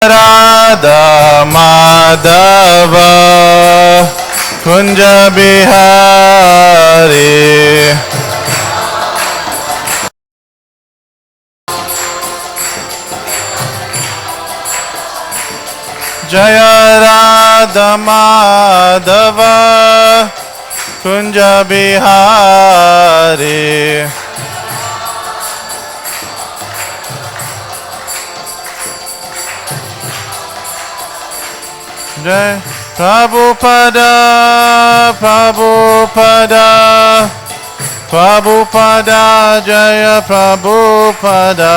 Radha Madhava Kunja Bihari Jaya Radha Madhava Kunja Bihari Jai Prabhupada, Prabhupada, Prabhupada, Jaya Prabhupada.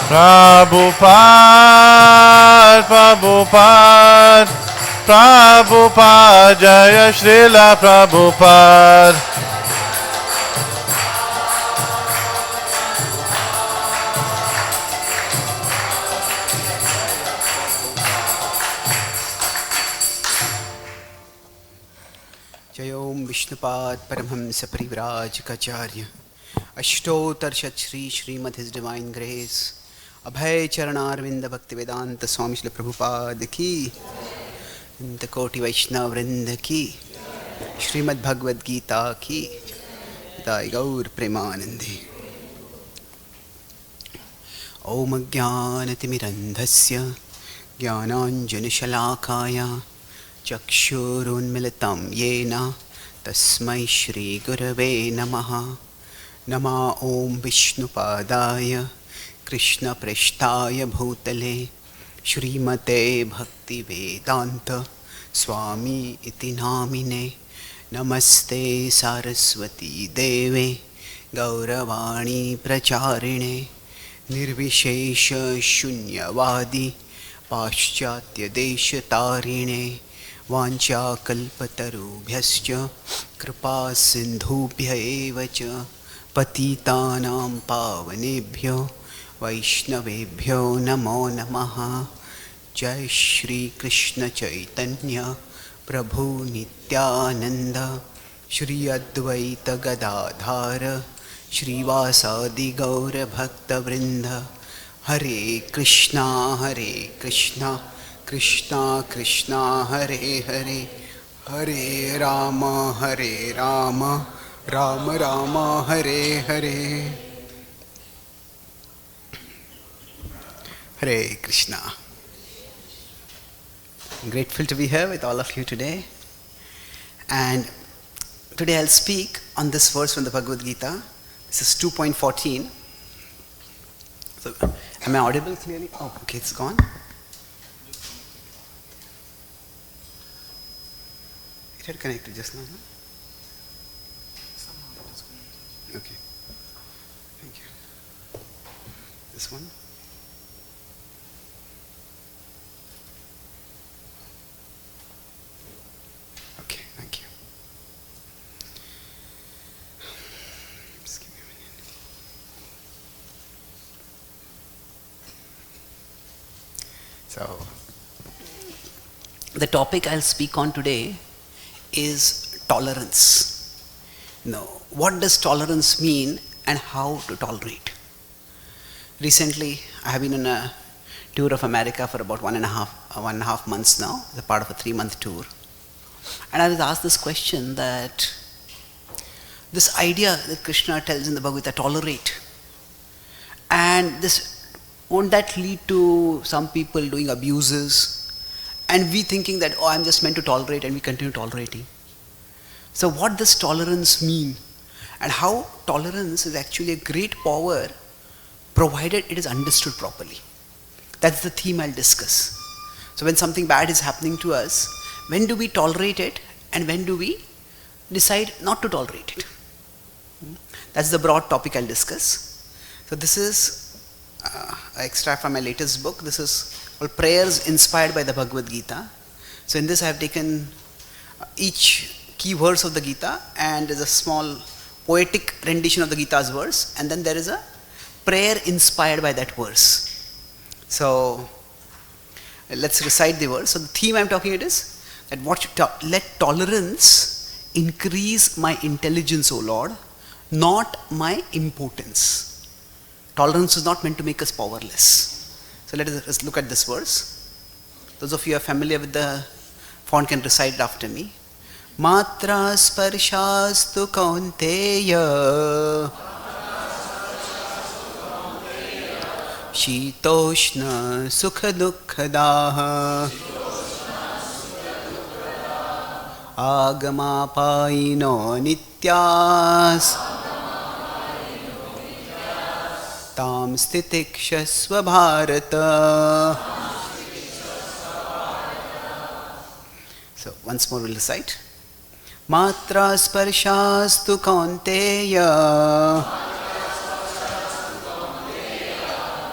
Prabhupada, Prabhupada, Prabhupada, Jaya Srila Prabhupada. जयोम Vishnupada Paramahamsa Parivrajakacharya Ashtottara Sri Srimad his divine grace Abhay Charanaravinda Bhaktivedanta स्वामी श्री प्रभुपाद की इंद कोटि वैष्णव वृंद की श्रीमद् भगवद गीता की दाई गौर प्रेमानंदे। ओम ज्ञानतिमिरन्धस्य ज्ञानाञ्जनशलाकाय चक्षुरुन्मिलितं येन तस्मै श्रीगुरवे नमः। नमः ॐ विष्णुपादाय कृष्णप्रेष्ठाय भूतले श्रीमते भक्तिवेदान्त स्वामी इति नामिने। नमस्ते सारस्वती देवे गौरवाणी प्रचारिणे निर्विशेष शून्यवादी पाश्चात्यदेशतारिणे वाञ्छाकल्पतरुभ्यश्च कृपा सिन्धुभ्य एव च पतितानां पावनेभ्यो वैष्णवेभ्यो नमो नमः। जय श्री कृष्ण चैतन्य प्रभु नित्यानंद श्री अद्वैत गदाधार श्रीवासादि गौर भक्तवृंद। हरे कृष्णा कृष्णा कृष्णा हरे हरे, हरे Ram Ram Ram Hare Hare. Hare Krishna. I'm grateful to be here with all of you today. And today I'll speak on this verse from the Bhagavad Gita. This is 2.14. So, am I audible clearly? Oh, okay, it's gone. It had connected just now, no? Okay. Thank you. This one? Okay, thank you. Just give me a minute. So, the topic I'll speak on today is tolerance. Now, what does tolerance mean and how to tolerate? Recently, I have been on a tour of America for about one and a half months now, as a part of a 3-month tour. And I was asked this question that this idea that Krishna tells in the Bhagavad Gita, tolerate, and this, won't that lead to some people doing abuses and we thinking that, oh, I'm just meant to tolerate, and we continue tolerating. So what does tolerance mean, and how tolerance is actually a great power provided it is understood properly. That's the theme I'll discuss. So when something bad is happening to us, when do we tolerate it and when do we decide not to tolerate it? That's the broad topic I'll discuss. So this is an extract from my latest book. This is called Prayers Inspired by the Bhagavad Gita. So in this I have taken each key verse of the Gita, and there's a small poetic rendition of the Gita's verse, and then there is a prayer inspired by that verse. So let's recite the verse. So the theme I'm talking it is that let tolerance increase my intelligence, O Lord, not my impotence. Tolerance is not meant to make us powerless. So let us look at this verse. Those of you who are familiar with the font can recite it after me. Matra sparshastu kaunteya Shitoshna sukha dukkadaha Agamapayino nityas Tam stitikshasva bharata. So once more we'll recite. Matra sparshastu kaunteya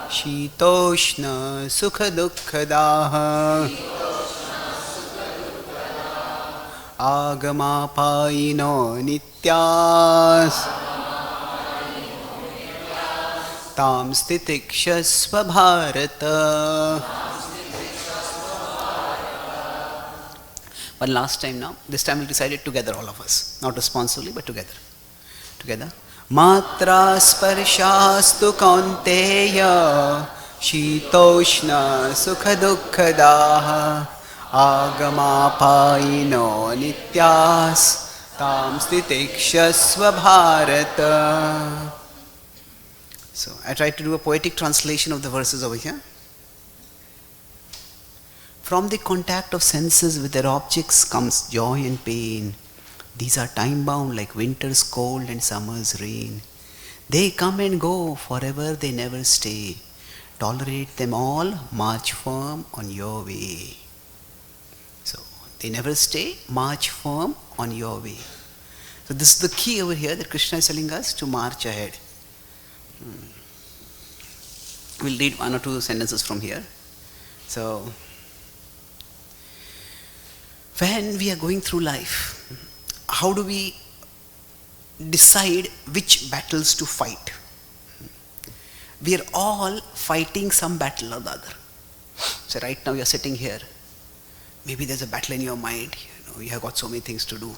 Shitoshna sukha dukkadaha Agamapayino nityas Tam stitikshasva bharata. One last time now. This time we'll recite it together, all of us. Not responsively, but together. Together. Matra sparshastu kaunteya Shitoshna sukha dukkadaha Agamapayino nityas Tam stitikshasva bharata. So I tried to do a poetic translation of the verses over here. From the contact of senses with their objects comes joy and pain. These are time-bound like winter's cold and summer's rain. They come and go, forever they never stay. Tolerate them all, march firm on your way. So, they never stay, march firm on your way. So this is the key over here that Krishna is telling us to march ahead. We'll read one or two sentences from here. So, when we are going through life, how do we decide which battles to fight? We are all fighting some battle or the other. So right now you are sitting here. Maybe there's a battle in your mind. You have got so many things to do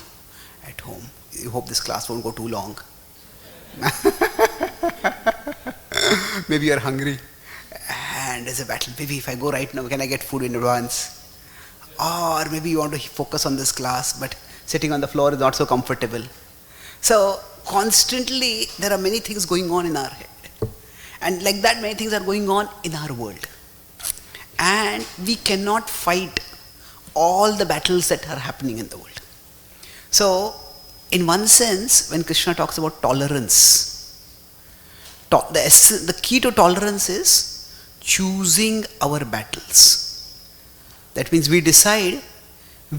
at home. You hope this class won't go too long. Maybe you are hungry and there's a battle. Maybe if I go right now, can I get food in advance? Or maybe you want to focus on this class, but sitting on the floor is not so comfortable. So constantly there are many things going on in our head. And like that, many things are going on in our world. And we cannot fight all the battles that are happening in the world. So, in one sense, when Krishna talks about tolerance, the key to tolerance is choosing our battles. That means we decide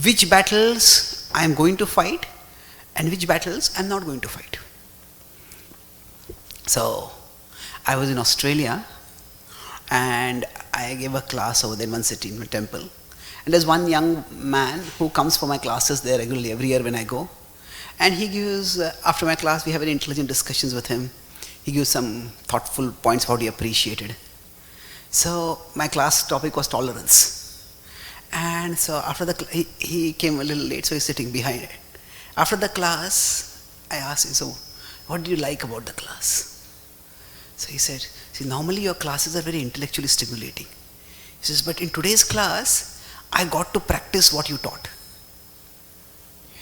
which battles I am going to fight and which battles I am not going to fight. So, I was in Australia and I gave a class over there in one city, in a temple. And there's one young man who comes for my classes there regularly every year when I go. And he gives, after my class, we have very intelligent discussions with him. He gives some thoughtful points how he appreciated. So my class topic was tolerance. And so after he came a little late, so he's sitting behind it. After the class, I asked him, so what do you like about the class? So he said, see, normally your classes are very intellectually stimulating. He says, but in today's class, I got to practice what you taught.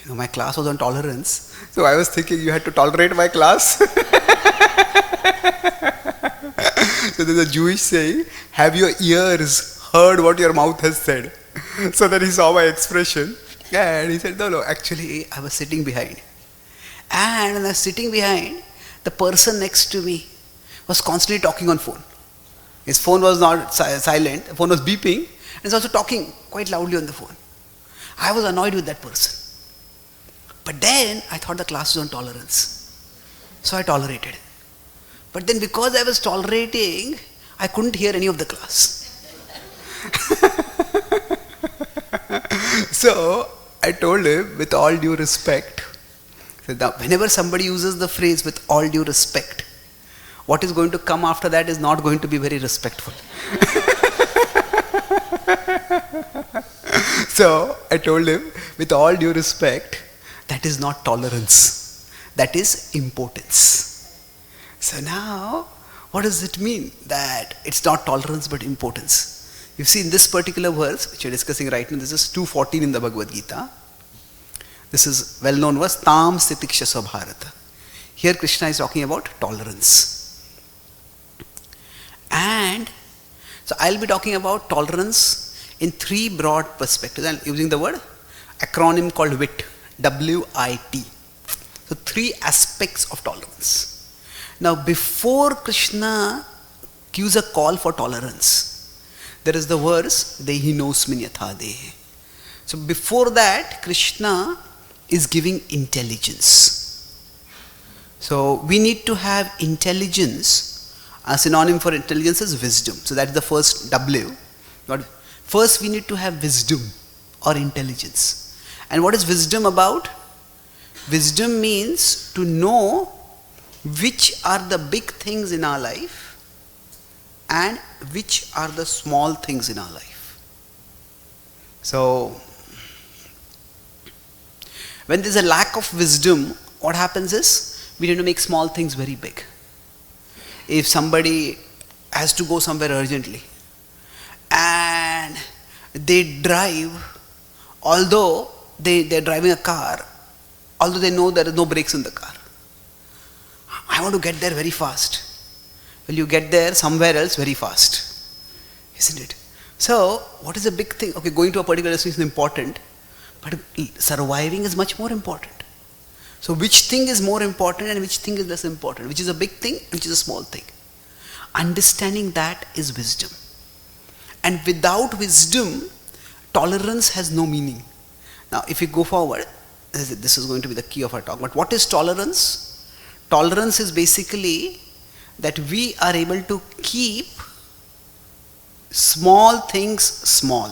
You know, my class was on tolerance. So I was thinking you had to tolerate my class. So there's a Jewish saying, have your ears heard what your mouth has said? So then he saw my expression and he said, no, actually I was sitting behind. And when I was sitting behind, the person next to me was constantly talking on phone. His phone was not silent, the phone was beeping, and he's also talking quite loudly on the phone. I was annoyed with that person. But then I thought the class was on tolerance. So I tolerated. But then because I was tolerating, I couldn't hear any of the class. So I told him, with all due respect, that whenever somebody uses the phrase with all due respect, what is going to come after that is not going to be very respectful. So I told him, with all due respect, That is not tolerance. That is impotence. So now, what does it mean that it's not tolerance but impotence? You see in this particular verse, which we're discussing right now, this is 2:14 in the Bhagavad Gita. This is well-known verse, Tam Stitikshasva Bharata. Here Krishna is talking about tolerance. And so I'll be talking about tolerance in three broad perspectives. I'm using the word acronym called WIT, W-I-T. So three aspects of tolerance. Now before Krishna gives a call for tolerance, there is the verse, Dehi nosmin yatha dehe. So before that, Krishna is giving intelligence. So we need to have intelligence. A synonym for intelligence is wisdom. So that is the first W. First we need to have wisdom or intelligence. And what is wisdom about? Wisdom means to know which are the big things in our life and which are the small things in our life. So when there is a lack of wisdom, what happens is we need to make small things very big. If somebody has to go somewhere urgently and they drive, although they're driving a car, although they know there is no brakes in the car. I want to get there very fast. Well, you get there somewhere else very fast, isn't it? So, what is a big thing? Okay, going to a particular destination is important, but surviving is much more important. So, which thing is more important and which thing is less important? Which is a big thing and which is a small thing? Understanding that is wisdom. And without wisdom, tolerance has no meaning. Now, if we go forward, this is going to be the key of our talk. But what is tolerance? Tolerance is basically that we are able to keep small things small.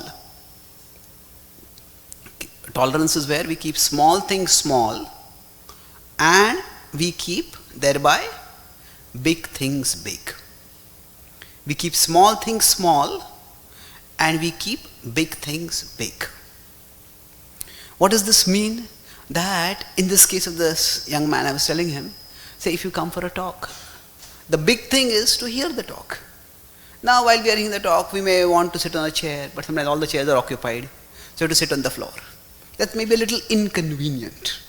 Tolerance is where we keep small things small and we keep thereby big things big. We keep small things small and we keep big things big. What does this mean? That in this case of this young man, I was telling him, say if you come for a talk, the big thing is to hear the talk. Now while we are hearing the talk, we may want to sit on a chair, but sometimes all the chairs are occupied, so you have to sit on the floor. That may be a little inconvenient.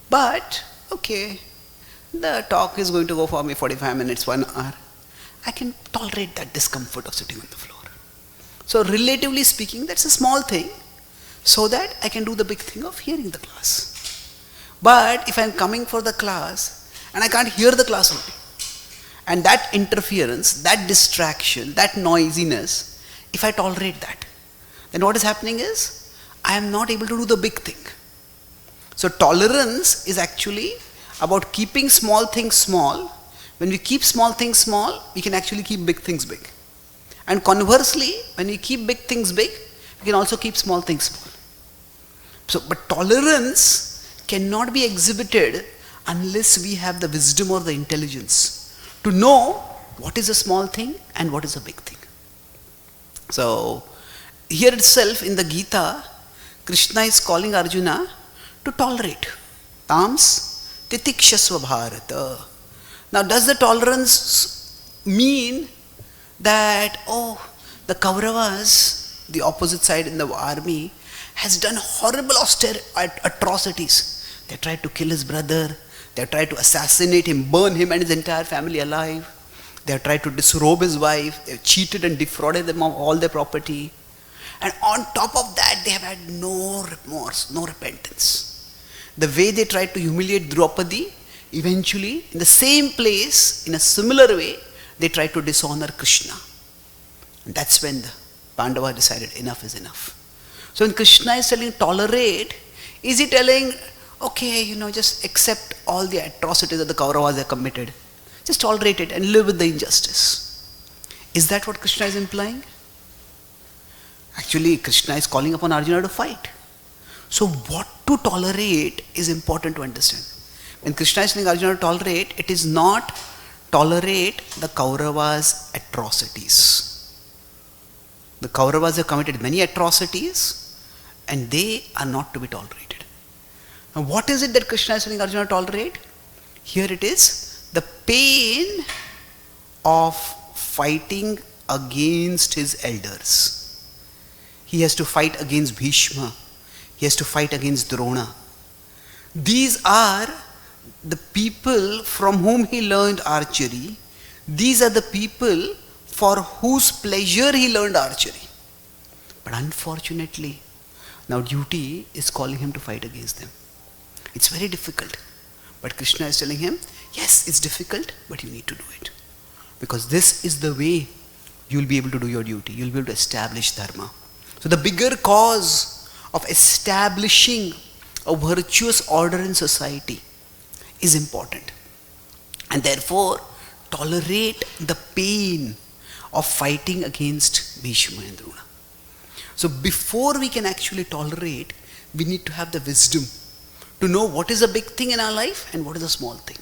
But, okay, the talk is going to go for me 45 minutes, 1 hour. I can tolerate that discomfort of sitting on the floor. So relatively speaking, that's a small thing, so that I can do the big thing of hearing the class. But if I'm coming for the class and I can't hear the class only, and that interference, that distraction, that noisiness, if I tolerate that, then what is happening is I am not able to do the big thing. So tolerance is actually about keeping small things small. When we keep small things small, we can actually keep big things big. And conversely, when we keep big things big, we can also keep small things small. So, but tolerance cannot be exhibited unless we have the wisdom or the intelligence to know what is a small thing and what is a big thing. So, here itself in the Gita, Krishna is calling Arjuna to tolerate. Tams titikshasva bharata. Now, does the tolerance mean that, oh, the Kauravas, the opposite side in the army, has done horrible atrocities? They tried to kill his brother. They tried to assassinate him, burn him and his entire family alive. They have tried to disrobe his wife. They have cheated and defrauded them of all their property. And on top of that, they have had no remorse, no repentance. The way they tried to humiliate Draupadi, eventually, in the same place, in a similar way, they tried to dishonor Krishna. And that's when the Pandava decided enough is enough. So when Krishna is telling tolerate, is he telling, okay, just accept all the atrocities that the Kauravas have committed. Just tolerate it and live with the injustice. Is that what Krishna is implying? Actually, Krishna is calling upon Arjuna to fight. So what to tolerate is important to understand. When Krishna is telling Arjuna to tolerate, it is not tolerate the Kauravas' atrocities. The Kauravas have committed many atrocities and they are not to be tolerated. Now what is it that Krishna is telling Arjuna to tolerate? Here it is, the pain of fighting against his elders. He has to fight against Bhishma. He has to fight against Drona. These are the people from whom he learned archery. These are the people for whose pleasure he learned archery. But unfortunately, now duty is calling him to fight against them. It's very difficult. But Krishna is telling him, yes, it's difficult, but you need to do it. Because this is the way you'll be able to do your duty. You'll be able to establish dharma. So the bigger cause of establishing a virtuous order in society is important. And therefore, tolerate the pain of fighting against Bhishma and Drona. So before we can actually tolerate, we need to have the wisdom to know what is a big thing in our life and what is a small thing.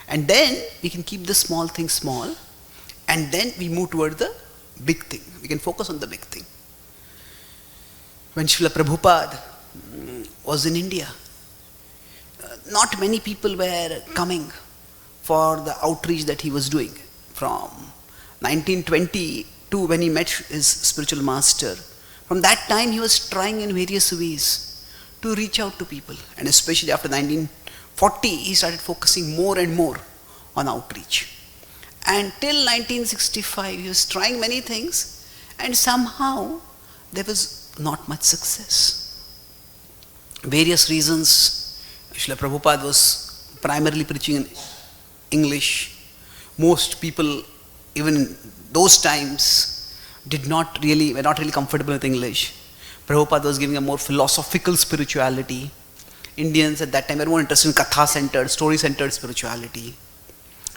And then we can keep the small thing small, and then we move toward the big thing. We can focus on the big thing. When Srila Prabhupada was in India, not many people were coming for the outreach that he was doing. From 1922, when he met his spiritual master, from that time he was trying in various ways to reach out to people. And especially after 1940, he started focusing more and more on outreach. And till 1965, he was trying many things, and somehow there was not much success. Various reasons. Srila Prabhupada was primarily preaching in English. Most people, even in those times, were not really comfortable with English. Prabhupada was giving a more philosophical spirituality. Indians at that time were more interested in katha-centered, story-centered spirituality.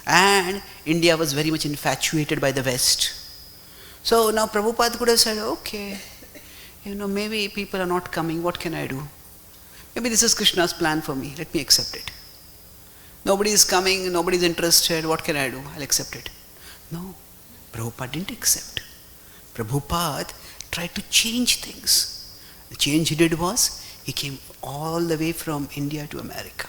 And India was very much infatuated by the West. So now Prabhupada could have said, okay, maybe people are not coming, what can I do? Maybe this is Krishna's plan for me, let me accept it. Nobody is coming, nobody is interested, what can I do? I'll accept it. No, Prabhupada didn't accept. Prabhupada tried to change things. The change he did was, he came all the way from India to America.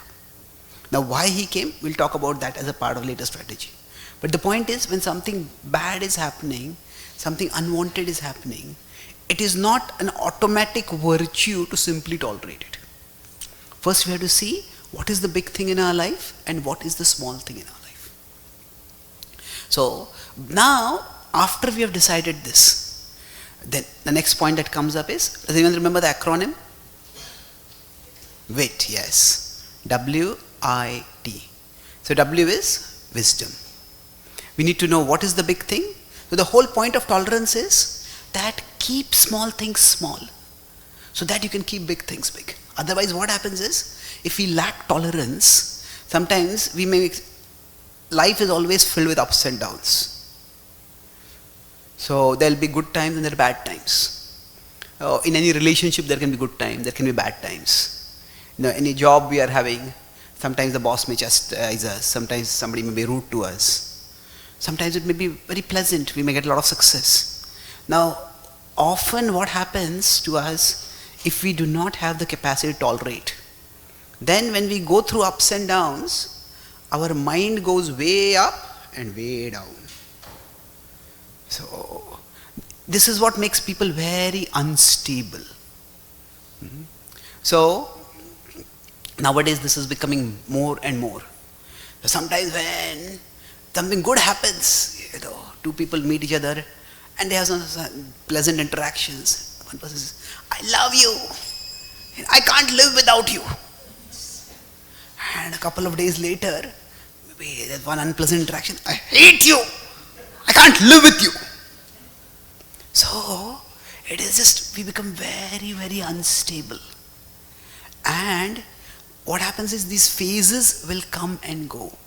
Now why he came, we'll talk about that as a part of later strategy. But the point is, when something bad is happening, something unwanted is happening, it is not an automatic virtue to simply tolerate it. First we have to see what is the big thing in our life and what is the small thing in our life. So now, after we have decided this, then the next point that comes up is, does anyone remember the acronym? WIT, yes. W-I-T. So W is wisdom. We need to know what is the big thing. So the whole point of tolerance is that keep small things small, so that you can keep big things big. Otherwise what happens is, if we lack tolerance, sometimes life is always filled with ups and downs. So there will be good times and there are bad times. In any relationship there can be good times, there can be bad times. Any job we are having, sometimes the boss may chastise us, sometimes somebody may be rude to us. Sometimes it may be very pleasant, we may get a lot of success. Now, often what happens to us, if we do not have the capacity to tolerate, then when we go through ups and downs, our mind goes way up and way down. So, this is what makes people very unstable. So, nowadays this is becoming more and more. So sometimes when something good happens, two people meet each other and they have some pleasant interactions. One person says, I love you, I can't live without you. And a couple of days later, maybe there's one unpleasant interaction, I hate you, I can't live with you. So, it is just, we become very, very unstable. And what happens is these phases will come and go.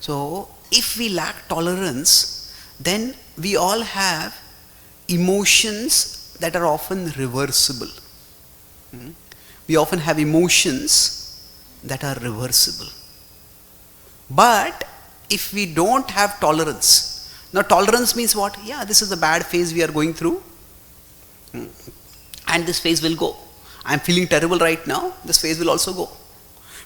So, if we lack tolerance, then we all have emotions that are often reversible. We often have emotions that are reversible. But if we don't have tolerance, now tolerance means what? Yeah, this is a bad phase we are going through, and this phase will go. I'm feeling terrible right now, this phase will also go.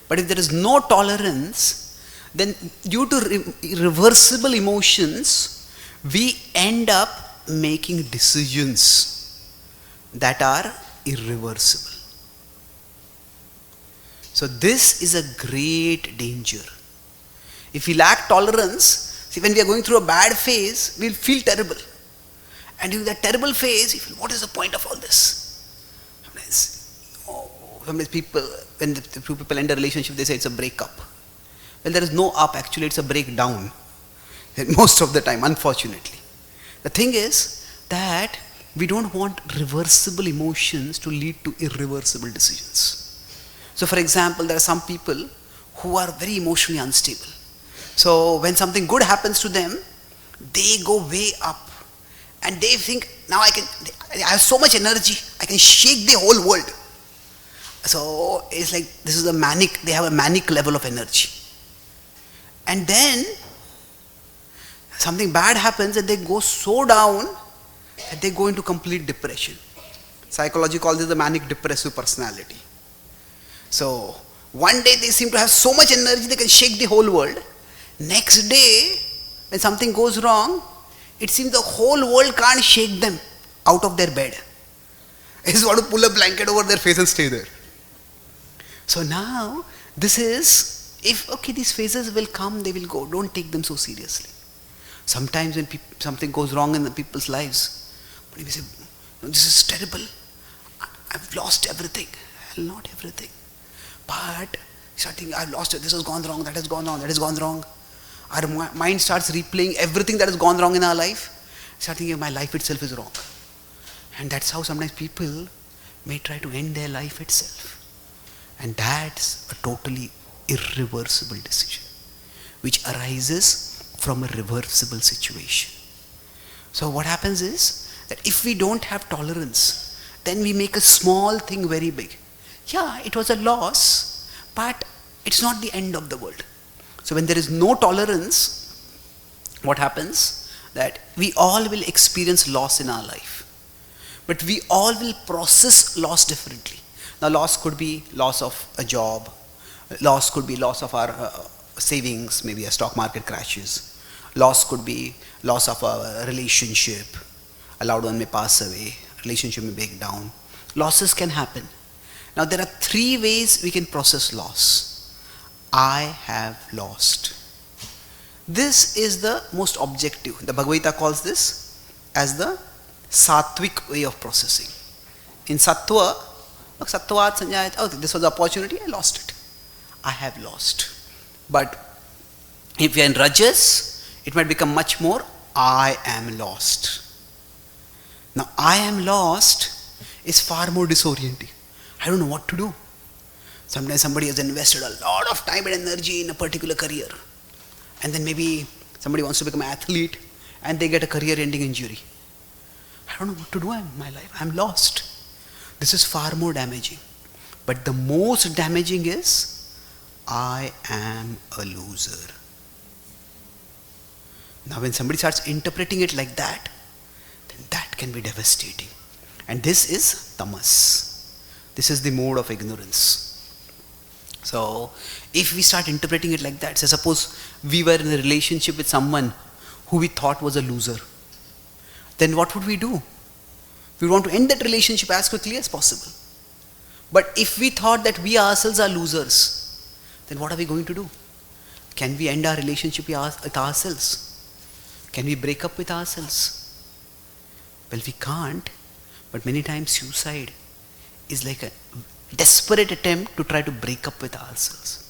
But if there is no tolerance, then due to irreversible emotions, we end up making decisions that are irreversible. So this is a great danger. If we lack tolerance, see, when we are going through a bad phase, we'll feel terrible. And in that terrible phase, you feel, what is the point of all this? Sometimes people, when the two people end a relationship, they say it's a breakup. Well, there is no up, actually it's a breakdown. Most of the time, unfortunately. The thing is that we don't want reversible emotions to lead to irreversible decisions. So for example, there are some people who are very emotionally unstable. So when something good happens to them, they go way up. And they think, now I have so much energy, I can shake the whole world. So it's like, this is they have a manic level of energy. And then, something bad happens and they go so down that they go into complete depression. Psychology calls this the manic depressive personality. So, one day they seem to have so much energy they can shake the whole world. Next day, when something goes wrong, it seems the whole world can't shake them out of their bed. They just want to pull a blanket over their face and stay there. So now, this is, these phases will come, they will go. Don't take them so seriously. Sometimes when something goes wrong in the people's lives, but we say, this is terrible. I've lost everything. Well, not everything. But starting, I've lost it. This has gone wrong. That has gone wrong. That has gone wrong. Our mind starts replaying everything that has gone wrong in our life. Starting, my life itself is wrong. And that's how sometimes people may try to end their life itself. And that's a totally irreversible decision, which arises from a reversible situation. So what happens is that if we don't have tolerance, then we make a small thing very big. Yeah, it was a loss, but it's not the end of the world. So when there is no tolerance, what happens? That we all will experience loss in our life. But we all will process loss differently. Now loss could be loss of a job, loss could be loss of our savings, maybe a stock market crashes. Loss could be loss of a relationship, a loved one may pass away, relationship may break down. Losses can happen. Now there are three ways we can process loss. I have lost. This is the most objective. The Bhagavad Gita calls this as the sattvic way of processing. In sattva, sattvat sanjayat, oh, this was the opportunity, I lost it. I have lost. But if you are in rajas, it might become much more, I am lost. Now, I am lost is far more disorienting. I don't know what to do. Sometimes somebody has invested a lot of time and energy in a particular career. And then maybe somebody wants to become an athlete and they get a career-ending injury. I don't know what to do in my life. I'm lost. This is far more damaging. But the most damaging is, I am a loser. Now when somebody starts interpreting it like that, then that can be devastating. And this is tamas. This is the mode of ignorance. So if we start interpreting it like that, say suppose we were in a relationship with someone who we thought was a loser, then what would we do? We want to end that relationship as quickly as possible. But if we thought that we ourselves are losers, then what are we going to do? Can we end our relationship with ourselves? Can we break up with ourselves? Well, we can't, but many times suicide is like a desperate attempt to try to break up with ourselves.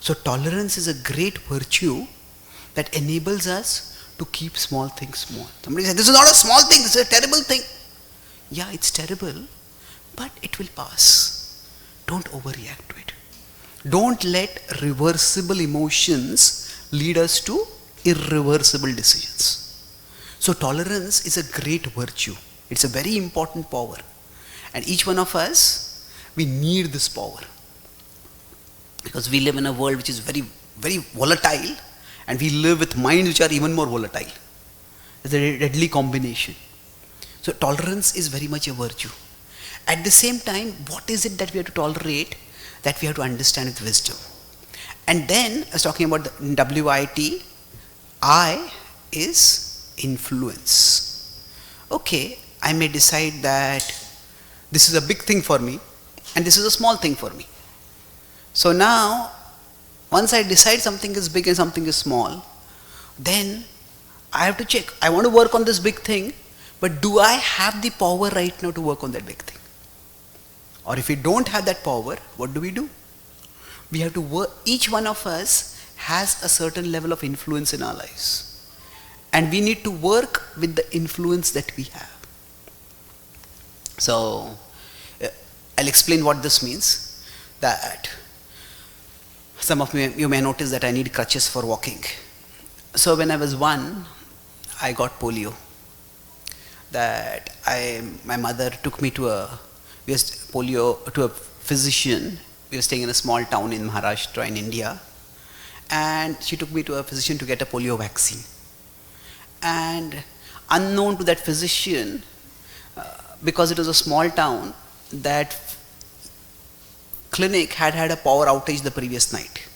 So tolerance is a great virtue that enables us to keep small things small. Somebody said, this is not a small thing, this is a terrible thing. Yeah, it's terrible, but it will pass. Don't overreact to it. Don't let reversible emotions lead us to irreversible decisions. So tolerance is a great virtue. It's a very important power. And each one of us, we need this power. Because we live in a world which is very, very volatile, and we live with minds which are even more volatile. It's a deadly combination. So tolerance is very much a virtue. At the same time, what is it that we have to tolerate, that we have to understand with wisdom? And then I was talking about the WIT. I is influence. Okay, I may decide that this is a big thing for me and this is a small thing for me. So now, once I decide something is big and something is small, then I have to check. I want to work on this big thing, but do I have the power right now to work on that big thing? Or if we don't have that power, what do? We have to work. Each one of us has a certain level of influence in our lives. And we need to work with the influence that we have. So, I'll explain what this means. That some of you may notice that I need crutches for walking. So when I was 1, I got polio. My mother took me to a physician. We were staying in a small town in Maharashtra in India, and she took me to a physician to get a polio vaccine. And unknown to that physician, because it was a small town, that clinic had a power outage the previous night,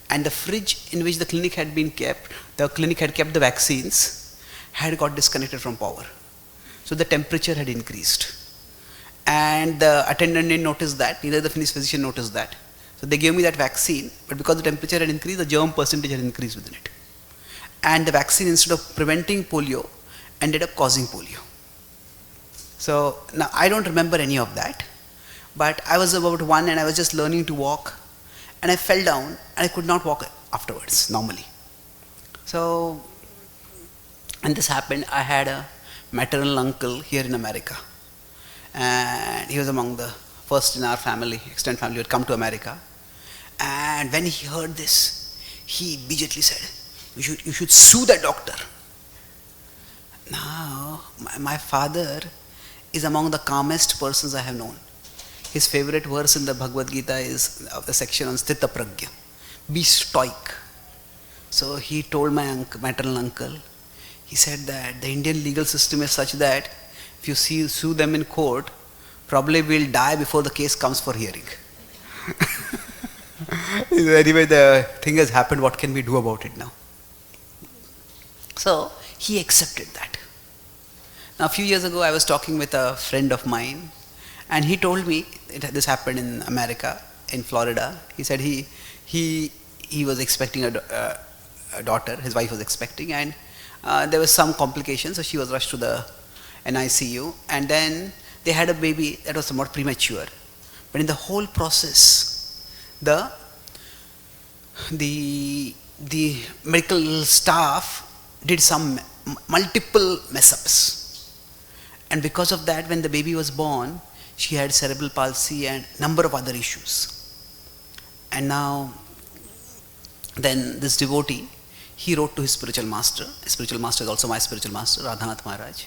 and the fridge in which the clinic had been kept, the clinic had kept the vaccines, had got disconnected from power. So the temperature had increased. And the attendant didn't notice that, neither the physician noticed that. So they gave me that vaccine, but because the temperature had increased, the germ percentage had increased within it. And the vaccine, instead of preventing polio, ended up causing polio. So now I don't remember any of that, but I was about 1 and I was just learning to walk, and I fell down and I could not walk afterwards normally. So, and this happened, I had a maternal uncle here in America. And he was among the first in our family, extended family, who had come to America. And when he heard this, he immediately said, you should sue that doctor. Now, my father is among the calmest persons I have known. His favorite verse in the Bhagavad Gita is of the section on Sthita Pragya. Be stoic. So he told my maternal uncle, he said that the Indian legal system is such that if you sue them in court, probably we'll die before the case comes for hearing. Anyway, the thing has happened, what can we do about it now? So, he accepted that. Now, a few years ago, I was talking with a friend of mine, and he told me, this happened in America, in Florida. He said he was expecting a daughter, his wife was expecting, and there was some complications, so she was rushed to the NICU, and then they had a baby that was somewhat premature. But in the whole process, the medical staff did some multiple mess-ups. And because of that, when the baby was born, she had cerebral palsy and number of other issues. And now, then this devotee, he wrote to his spiritual master. His spiritual master is also my spiritual master, Radhanath Maharaj.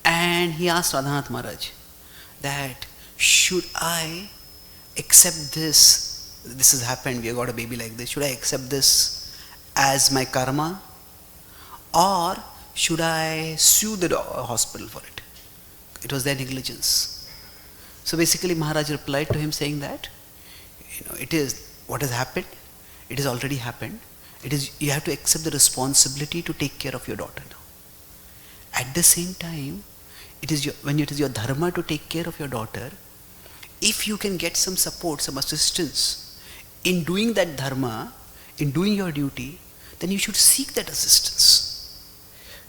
And he asked Radhanath Maharaj that, should I accept this? This has happened, we have got a baby like this. Should I accept this as my karma? Or should I sue the hospital for it? It was their negligence. So basically Maharaj replied to him saying that, it is what has happened, it has already happened. You have to accept the responsibility to take care of your daughter now. At the same time, when it is your dharma to take care of your daughter, if you can get some support, some assistance in doing that dharma, in doing your duty, then you should seek that assistance.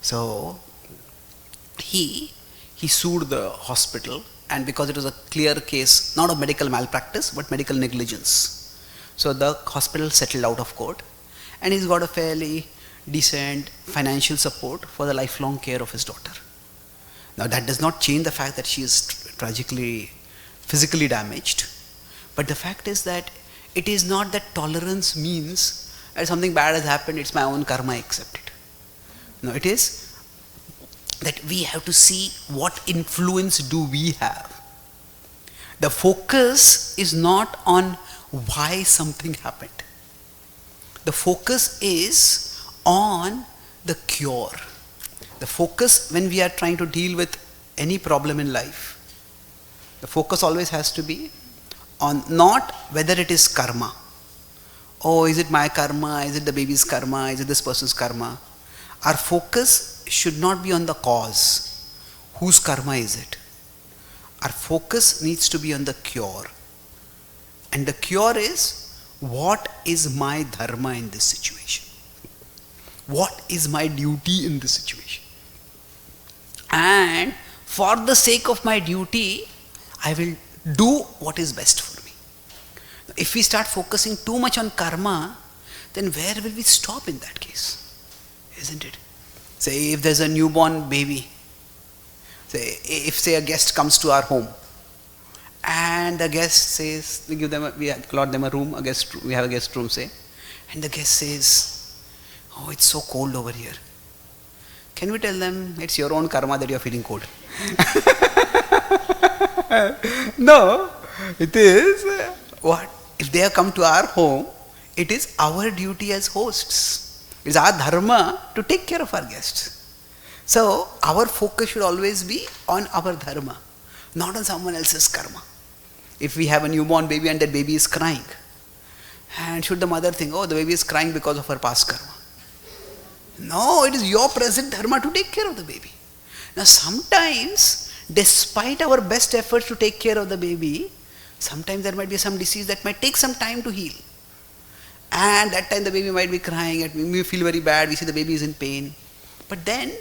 So, he sued the hospital, and because it was a clear case, not of medical malpractice, but medical negligence. So the hospital settled out of court, and he's got a fairly decent financial support for the lifelong care of his daughter. Now that does not change the fact that she is tragically, physically damaged. But the fact is that it is not that tolerance means that something bad has happened, it's my own karma, I accept it. No, it is that we have to see what influence do we have. The focus is not on why something happened. The focus is on the cure. The focus when we are trying to deal with any problem in life, The focus always has to be on not whether it is karma. Oh, is it my karma? Is it the baby's karma? Is it this person's karma? Our focus should not be on the cause. Whose karma is it? Our focus needs to be on the cure. And the cure is, what is my dharma in this situation? What is my duty in this situation? And for the sake of my duty, I will do what is best for me. If we start focusing too much on karma, then where will we stop in that case? Isn't it? Say if there's a newborn baby, say a guest comes to our home, and the guest says, we allot them a room, we have a guest room, say, and the guest says, oh, it's so cold over here. Can we tell them it's your own karma that you're feeling cold? No, it is what? If they have come to our home, it is our duty as hosts. It is our dharma to take care of our guests. So our focus should always be on our dharma, not on someone else's karma. If we have a newborn baby and that baby is crying, and should the mother think, oh, the baby is crying because of her past karma? No, it is your present dharma to take care of the baby. Now sometimes, despite our best efforts to take care of the baby, sometimes there might be some disease that might take some time to heal. And that time the baby might be crying, and we feel very bad, we see the baby is in pain. But then,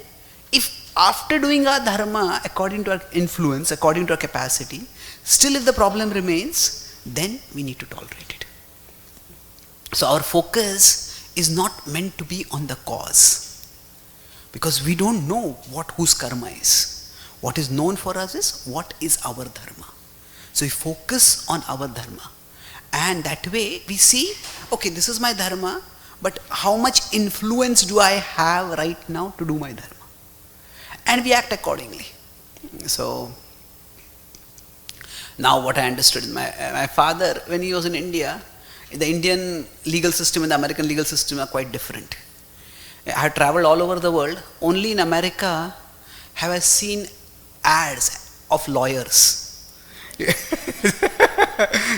if after doing our dharma, according to our influence, according to our capacity, still if the problem remains, then we need to tolerate it. So our focus is not meant to be on the cause, because we don't know whose karma is. What is known for us is what is our dharma. So we focus on our dharma, and that way we see, okay, this is my dharma, but how much influence do I have right now to do my dharma? And we act accordingly. So now what I understood is my father, when he was in India, the Indian legal system and the American legal system are quite different. I have traveled all over the world. Only in America have I seen ads of lawyers.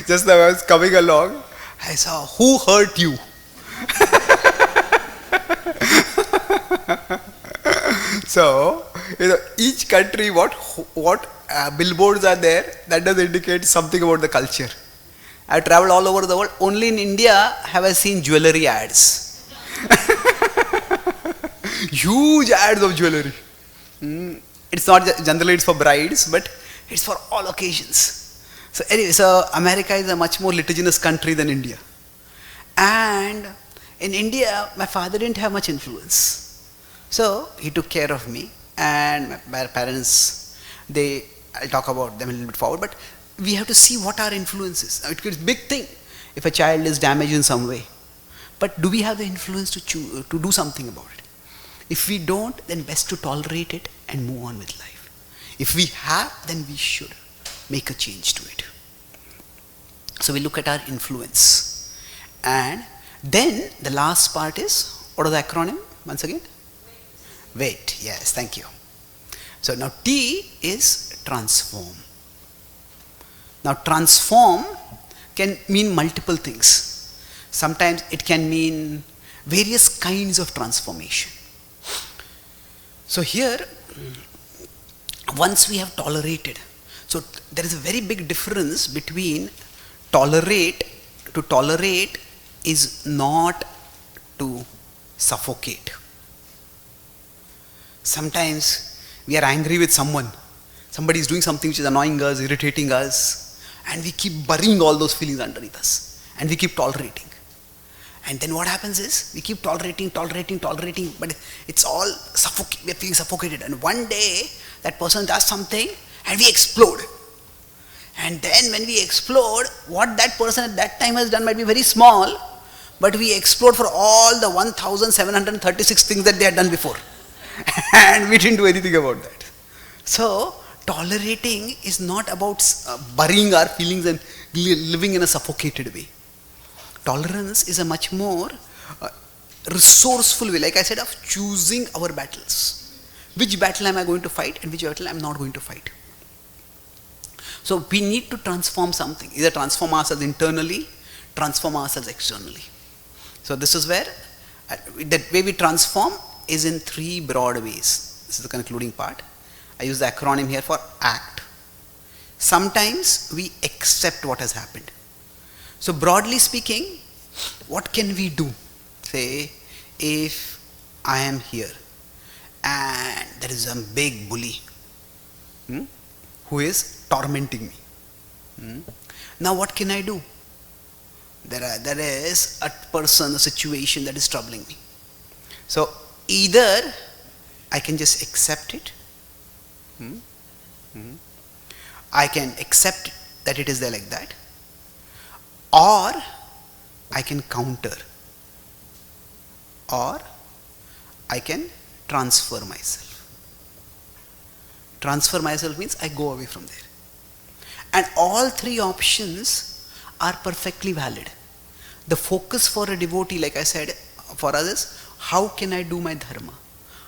Just now I was coming along, I saw, who hurt you? So, each country, what billboards are there, that does indicate something about the culture. I traveled all over the world. Only in India have I seen jewelry ads. Huge ads of jewelry. It's not generally it's for brides, but it's for all occasions. So anyway, so America is a much more litigious country than India. And in India, my father didn't have much influence. So he took care of me, and my parents, I'll talk about them a little bit forward, but we have to see what our influence is. Now, it is a big thing if a child is damaged in some way. But do we have the influence to do something about it? If we don't, then best to tolerate it and move on with life. If we have, then we should make a change to it. So we look at our influence. And then the last part is, what is the acronym once again? Wait, yes, thank you. So now T is transform. Now transform can mean multiple things. Sometimes it can mean various kinds of transformation. So here, once we have tolerated, so there is a very big difference between tolerate. To tolerate is not to suffocate. Sometimes we are angry with someone. Somebody is doing something which is annoying us, irritating us, and we keep burying all those feelings underneath us, and we keep tolerating. And then what happens is, we keep tolerating, but it's all we're feeling suffocated. And one day, that person does something, and we explode. And then when we explode, what that person at that time has done might be very small, but we explode for all the 1,736 things that they had done before. And we didn't do anything about that. So, tolerating is not about burying our feelings and living in a suffocated way. Tolerance is a much more resourceful way, like I said, of choosing our battles. Which battle am I going to fight and which battle I am not going to fight. So we need to transform something, either transform ourselves internally, transform ourselves externally. So this is where, that way we transform is in three broad ways. This is the concluding part. I use the acronym here for ACT. Sometimes we accept what has happened. So broadly speaking, what can we do? Say, if I am here and there is some big bully who is tormenting me. Now what can I do? There is a person, a situation that is troubling me. So either I can just accept it. I can accept that it is there like that. Or I can counter. Or I can transfer myself. Transfer myself means I go away from there. And all three options are perfectly valid. The focus for a devotee, like I said, for us is, how can I do my dharma?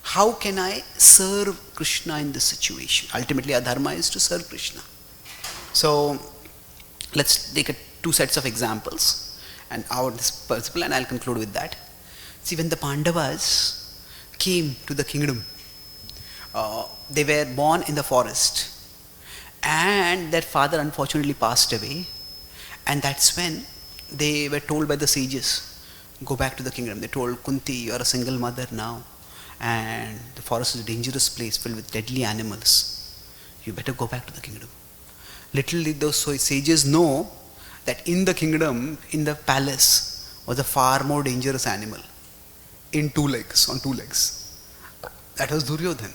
How can I serve Krishna in this situation? Ultimately, our dharma is to serve Krishna. So let's take two sets of examples and our this principle, and I'll conclude with that. See, when the Pandavas came to the kingdom, they were born in the forest, and their father unfortunately passed away, and that's when they were told by the sages, go back to the kingdom. They told Kunti, you are a single mother now, and the forest is a dangerous place filled with deadly animals. You better go back to the kingdom. Little did those sages know that in the kingdom, in the palace, was a far more dangerous animal on two legs. That was Duryodhan.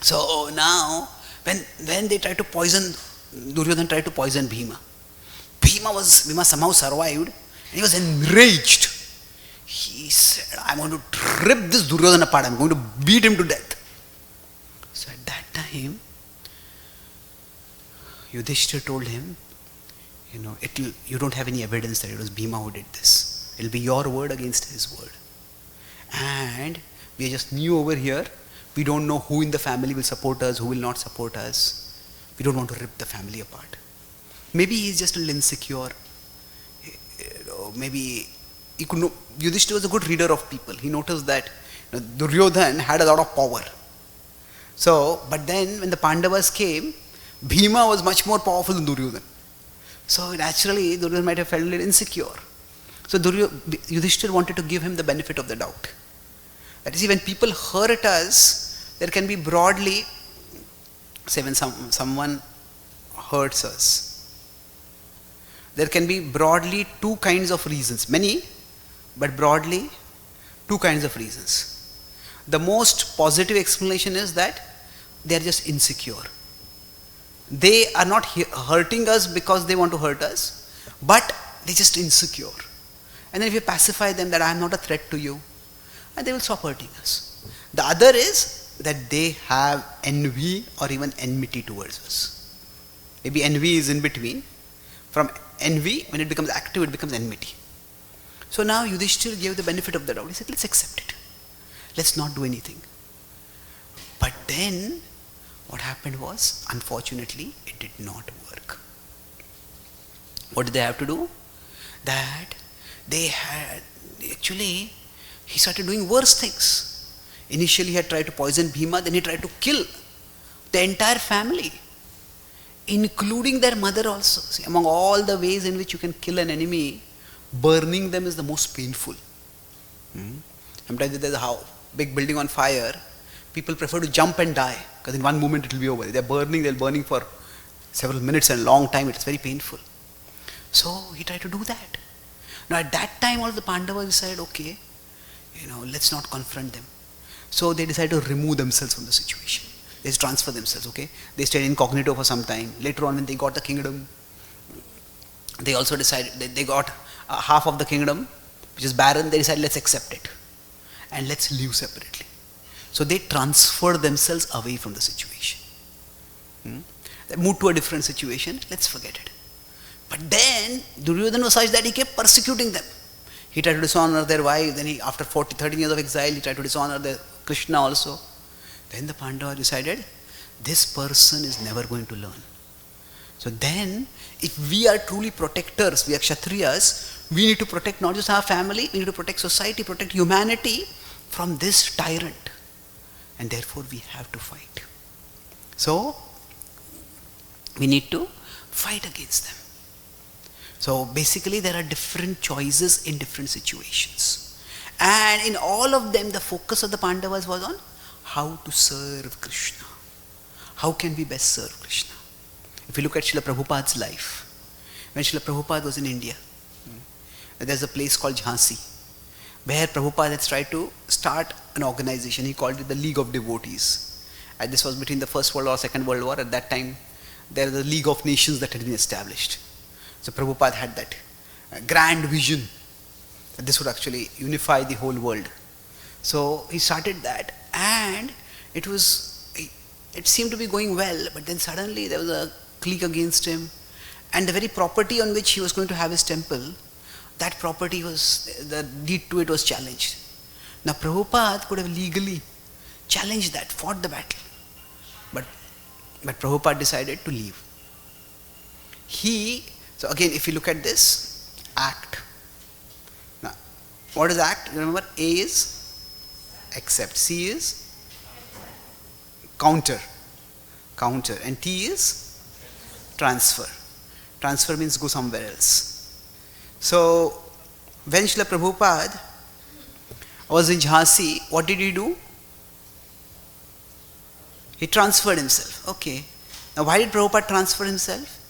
So now, when they tried to poison, Duryodhan tried to poison Bhima. Bhima somehow survived, and he was enraged. He said, I'm going to rip this Duryodhan apart, I'm going to beat him to death. So at that time, Yudhishthira told him, you don't have any evidence that it was Bhima who did this. It'll be your word against his word. And we are just new over here. We don't know who in the family will support us, who will not support us. We don't want to rip the family apart. Maybe he's just a little insecure. Maybe he could know. Yudhishthira was a good reader of people. He noticed that Duryodhan had a lot of power. So, but then when the Pandavas came, Bhima was much more powerful than Duryodhan. So naturally, Duryodhan might have felt a little insecure. So Yudhishthira wanted to give him the benefit of the doubt. That is, when people hurt us, there can be broadly, say when someone hurts us, there can be broadly two kinds of reasons. Many, but broadly two kinds of reasons. The most positive explanation is that they are just insecure. They are not hurting us because they want to hurt us, but they're just insecure. And then if you pacify them that I am not a threat to you, and they will stop hurting us. The other is that they have envy or even enmity towards us. Maybe envy is in between. From envy, when it becomes active, it becomes enmity. So now Yudhishthira gave the benefit of the doubt. He said, let's accept it. Let's not do anything. But then, what happened was, unfortunately, it did not work. What did they have to do? That they had, actually, he started doing worse things. Initially he had tried to poison Bhima, then he tried to kill the entire family, including their mother also. See, among all the ways in which you can kill an enemy, burning them is the most painful. Sometimes if there's a big building on fire, people prefer to jump and die, because in one moment it will be over. They're burning for several minutes and a long time. It's very painful. So he tried to do that. Now at that time all the Pandavas decided, okay, let's not confront them. So they decided to remove themselves from the situation. They transfer themselves, okay. They stayed incognito for some time. Later on when they got the kingdom, they also decided that they got half of the kingdom, which is barren. They decided, let's accept it and let's live separately. So they transferred themselves away from the situation. They moved to a different situation. Let's forget it. But then Duryodhana was such that he kept persecuting them. He tried to dishonor their wife. Then after 13 years of exile, he tried to dishonor Krishna also. Then the Pandavas decided, this person is never going to learn. So then, if we are truly protectors, we are Kshatriyas, we need to protect not just our family, we need to protect society, protect humanity from this tyrant. And therefore we have to fight. So, we need to fight against them. So basically there are different choices in different situations. And in all of them, the focus of the Pandavas was on how to serve Krishna. How can we best serve Krishna? If you look at Srila Prabhupada's life, when Srila Prabhupada was in India, there's a place called Jhansi, where Prabhupada had tried to start an organization. He called it the League of Devotees. And this was between the First World War, Second World War. At that time, there was the League of Nations that had been established. So Prabhupada had that grand vision that this would actually unify the whole world. So he started that, and it seemed to be going well, but then suddenly there was a clique against him, and the very property on which he was going to have his temple, that property the deed to it was challenged. Now Prabhupada could have legally challenged that, fought the battle, but Prabhupada decided to leave. So again, if you look at this, act. Now, what is act? Remember, A is accept, C is counter, and T is transfer. Transfer means go somewhere else. So, when Srila Prabhupada was in Jhansi, what did he do? He transferred himself. Okay. Now, why did Prabhupada transfer himself?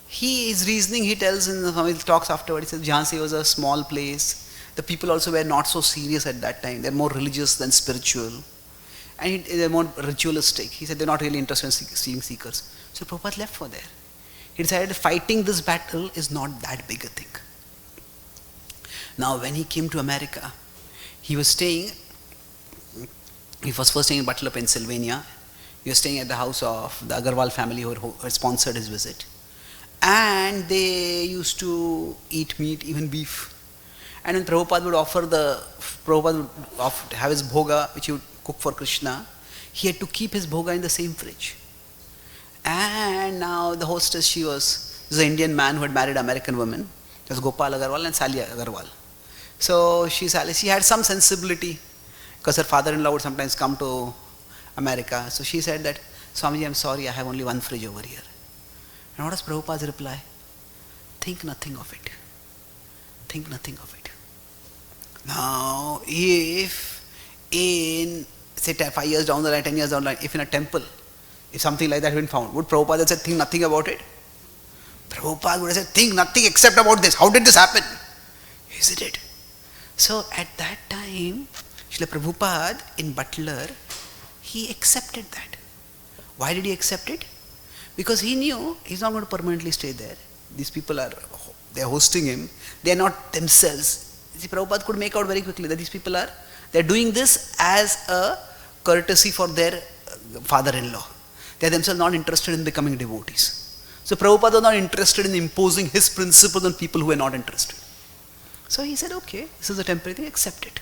His reasoning, he tells in his talks afterward, he says Jhansi was a small place. The people also were not so serious at that time. They're more religious than spiritual. And they're more ritualistic. He said they're not really interested in seeing seekers. So Prabhupada left for there. He decided fighting this battle is not that big a thing. Now when he came to America, he was first staying in Butler, Pennsylvania. He was staying at the house of the Agarwal family who had sponsored his visit. And they used to eat meat, even beef. And when Prabhupada would have his bhoga, which he would cook for Krishna, he had to keep his bhoga in the same fridge. And now the hostess, this is an Indian man who had married an American woman. It was Gopal Agarwal and Salia Agarwal. So she had some sensibility, because her father-in-law would sometimes come to America. So she said that, Swamiji, I'm sorry, I have only one fridge over here. And what was Prabhupada's reply? Think nothing of it. Think nothing of it. Now, if in, say, 5 years down the line, 10 years down the line, if in a temple, if something like that had been found, would Prabhupada have said, think nothing about it? Prabhupada would have said, think nothing except about this. How did this happen? Isn't it? So, at that time, Srila Prabhupada in Butler, he accepted that. Why did he accept it? Because he knew he's not going to permanently stay there. These people they're hosting him. They are not themselves. See, Prabhupada could make out very quickly that these people they're doing this as a courtesy for their father-in-law. They're themselves not interested in becoming devotees. So Prabhupada was not interested in imposing his principles on people who are not interested. So he said, okay, this is a temporary thing, accept it.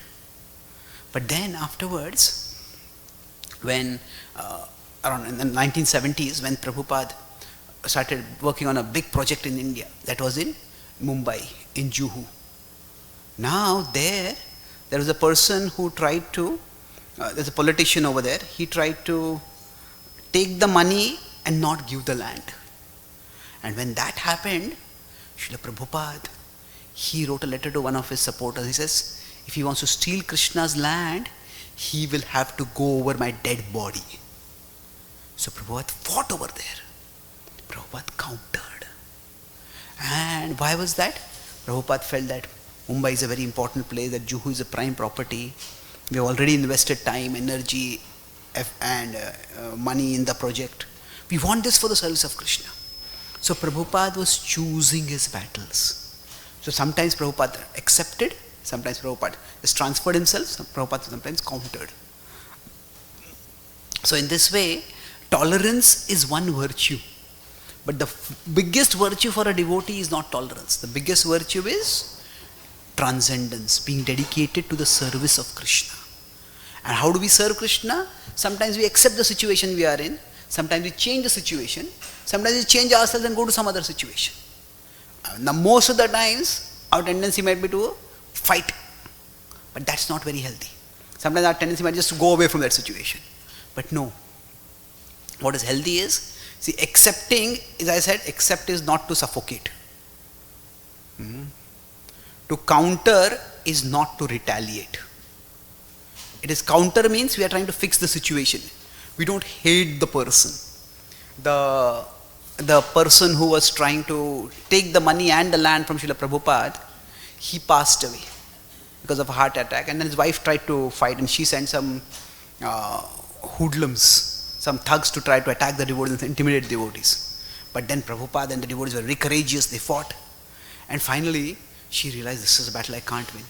But then afterwards, when around in the 1970s, when Prabhupada started working on a big project in India, that was in Mumbai, in Juhu. Now there was a person who tried to, there's a politician over there, he tried to take the money and not give the land. And when that happened, Srila Prabhupada, he wrote a letter to one of his supporters. He says, if he wants to steal Krishna's land, he will have to go over my dead body. So Prabhupada fought over there. Prabhupada countered. And why was that? Prabhupada felt that Mumbai is a very important place, that Juhu is a prime property. We have already invested time, energy, and money in the project. We want this for the service of Krishna. So Prabhupada was choosing his battles. So sometimes Prabhupada accepted, sometimes Prabhupada just transferred himself, Prabhupada sometimes countered. So in this way, tolerance is one virtue. But the biggest virtue for a devotee is not tolerance. The biggest virtue is transcendence, being dedicated to the service of Krishna. And how do we serve Krishna? Sometimes we accept the situation we are in. Sometimes we change the situation. Sometimes we change ourselves and go to some other situation. Now, most of the times, our tendency might be to fight. But that's not very healthy. Sometimes our tendency might just go away from that situation. But no. What is healthy is, see, accepting, as I said, accept is not to suffocate. To counter is not to retaliate. It is counter means we are trying to fix the situation. We don't hate the person. The person who was trying to take the money and the land from Srila Prabhupada, he passed away because of a heart attack, and then his wife tried to fight, and she sent some hoodlums, some thugs to try to attack the devotees and intimidate the devotees. But then Prabhupada and the devotees were very courageous, they fought, and finally she realized this is a battle I can't win.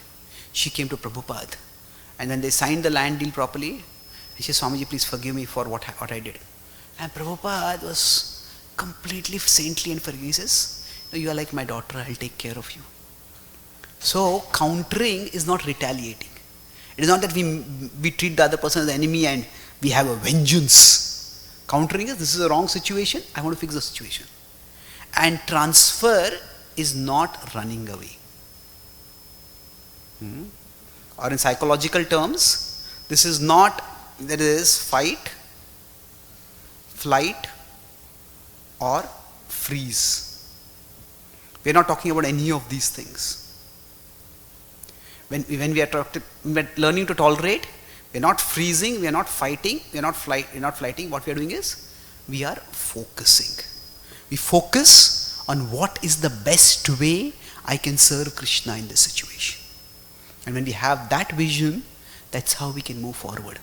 She came to Prabhupada, and then they signed the land deal properly, and she said, Swamiji, please forgive me for what I did. And Prabhupada was completely saintly and forgiving. He says, you are like my daughter, I'll take care of you. So countering is not retaliating. It is not that we treat the other person as the enemy and we have a vengeance. Countering is, this is a wrong situation, I want to fix the situation. And transfer is not running away. Or in psychological terms, this is not, that is fight, flight, or freeze. We are not talking about any of these things. When we are learning to tolerate, we are not freezing, we are not fighting, we are not flighting. What we are doing is, we are focusing. We focus on what is the best way I can serve Krishna in this situation. And when we have that vision, that's how we can move forward.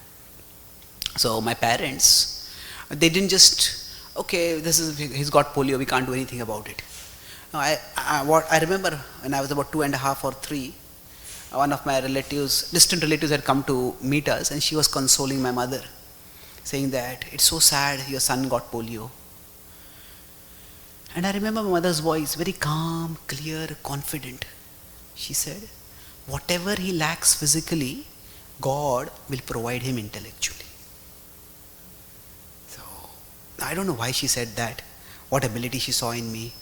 So my parents, they didn't just, okay, he's got polio, we can't do anything about it. No, I remember when I was about 2.5 or 3, one of my relatives, distant relatives, had come to meet us, and she was consoling my mother, saying that it's so sad your son got polio. And I remember my mother's voice, very calm, clear, confident. She said, whatever he lacks physically, God will provide him intellectually. So, I don't know why she said that, what ability she saw in me,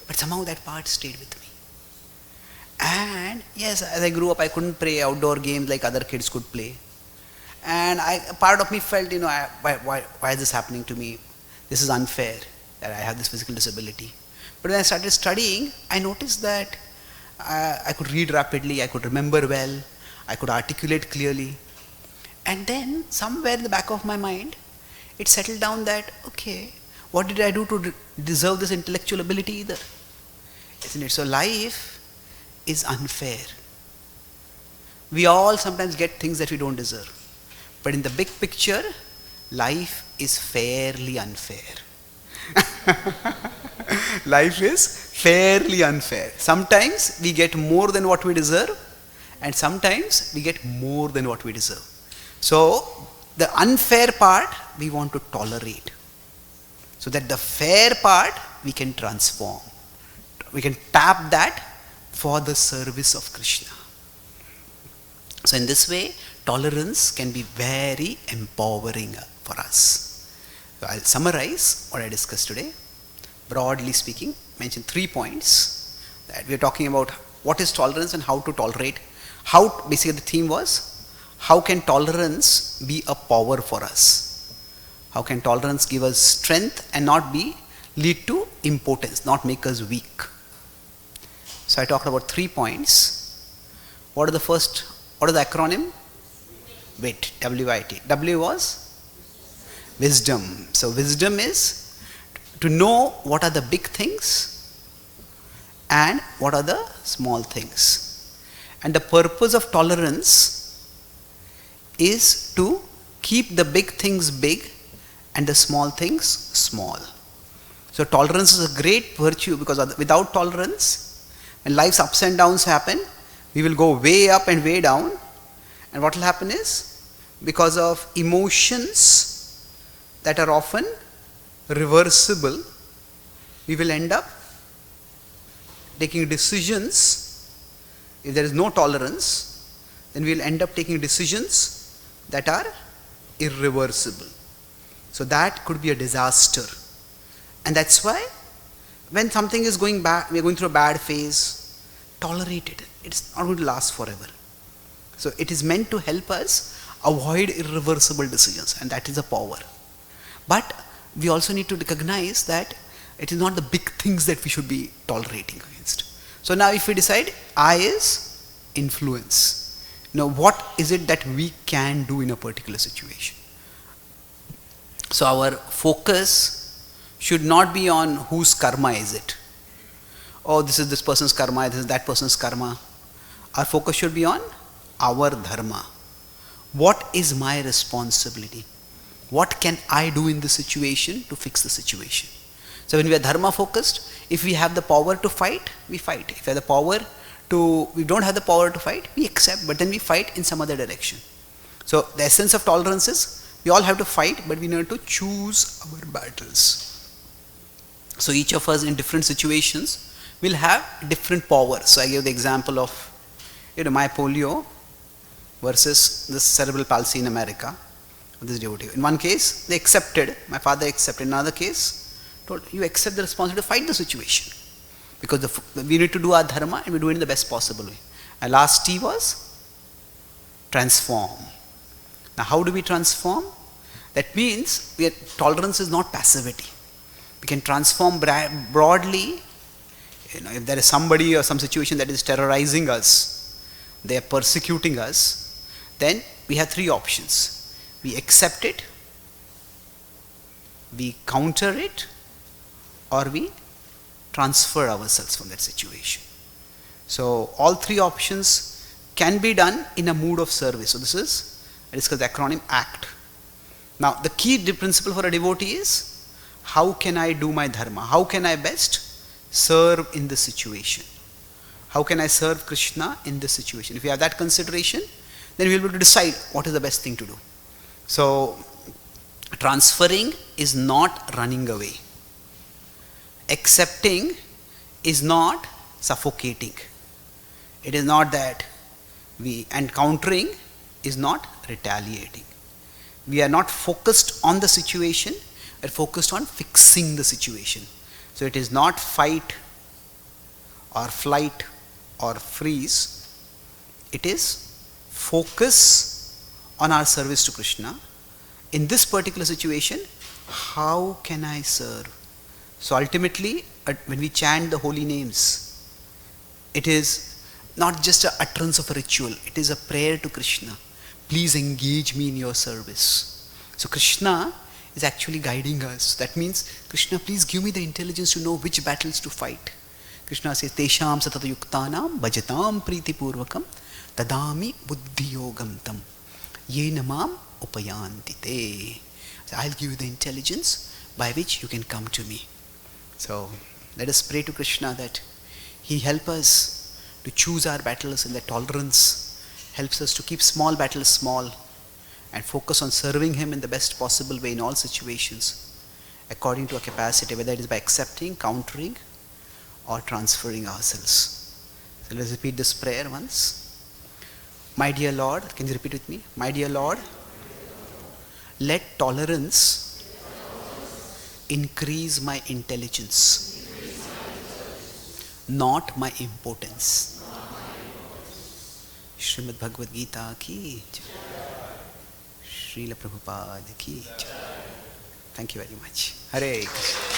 but somehow that part stayed with me. And yes, as I grew up, I couldn't play outdoor games like other kids could play. And part of me felt, why is this happening to me? This is unfair that I have this physical disability. But when I started studying, I noticed that I could read rapidly, I could remember well, I could articulate clearly. And then somewhere in the back of my mind, it settled down that, okay, what did I do to deserve this intellectual ability either? Isn't it? So life is unfair. We all sometimes get things that we don't deserve. But in the big picture, life is fairly unfair. Life is fairly unfair. Sometimes we get more than what we deserve, and sometimes we get more than what we deserve. So the unfair part we want to tolerate, so that the fair part we can transform. We can tap that for the service of Krishna. So in this way, tolerance can be very empowering for us. So I'll summarize what I discussed today. Broadly speaking, mention 3 points that we are talking about. What is tolerance and how to tolerate? Basically the theme was, how can tolerance be a power for us? How can tolerance give us strength and not lead to impotence, not make us weak? So I talked about 3 points. What are the acronym? WIT, W-I-T. W was wisdom. So wisdom is to know what are the big things and what are the small things. And the purpose of tolerance is to keep the big things big and the small things small. So tolerance is a great virtue, because without tolerance, when life's ups and downs happen, we will go way up and way down. And what will happen is, because of emotions that are often reversible, we will end up taking decisions. If there is no tolerance, then we will end up taking decisions that are irreversible. So that could be a disaster. And that's why when something is going bad, we are going through a bad phase, tolerate it. It's not going to last forever. So it is meant to help us avoid irreversible decisions, and that is a power. But we also need to recognize that it is not the big things that we should be tolerating against. So now if we decide I is influence, now what is it that we can do in a particular situation? So our focus should not be on whose karma is it. Oh, this is this person's karma, this is that person's karma. Our focus should be on our dharma. What is my responsibility? What can I do in this situation to fix the situation? So when we are dharma focused, if we have the power to fight, we fight. If we have the power to, we don't have the power to fight, we accept, but then we fight in some other direction. So the essence of tolerance is, we all have to fight, but we need to choose our battles. So each of us in different situations will have different powers. So I gave the example of, my polio versus this cerebral palsy in America. This devotee. In one case, they accepted, my father accepted. In another case, told, you accept the responsibility to fight the situation. Because we need to do our dharma and we do it in the best possible way. And last T was transform. Now how do we transform? That means tolerance is not passivity. We can transform broadly. If there is somebody or some situation that is terrorizing us, they are persecuting us, then we have three options. We accept it, we counter it, or we transfer ourselves from that situation. So all three options can be done in a mood of service. So this is, I discussed the acronym ACT. Now the key principle for a devotee is, how can I do my dharma? How can I best serve in this situation? How can I serve Krishna in this situation? If we have that consideration, then we will be able to decide what is the best thing to do. So transferring is not running away. Accepting is not suffocating. It is not that and countering is not retaliating. We are not focused on the situation, we are focused on fixing the situation. So it is not fight or flight or freeze. It is focus on our service to Krishna. In this particular situation, how can I serve? So ultimately, when we chant the holy names, it is not just an utterance of a ritual, it is a prayer to Krishna. Please engage me in your service. So Krishna is actually guiding us. That means, Krishna, please give me the intelligence to know which battles to fight. Krishna says, Tesham satata yuktanam bhajatam priti purvakam tadami buddhi yogam tam yena mam upayanti te. So I'll give you the intelligence by which you can come to me. So let us pray to Krishna that he help us to choose our battles, and that tolerance helps us to keep small battles small and focus on serving him in the best possible way in all situations according to our capacity, whether it is by accepting, countering, or transferring ourselves. So let's repeat this prayer once. My dear Lord, can you repeat with me? My dear Lord, let tolerance increase my intelligence, not my impotence. Srimad Bhagavad Gita ki jai. Srila Prabhupada ki jai. Thank you very much. Hare Krishna.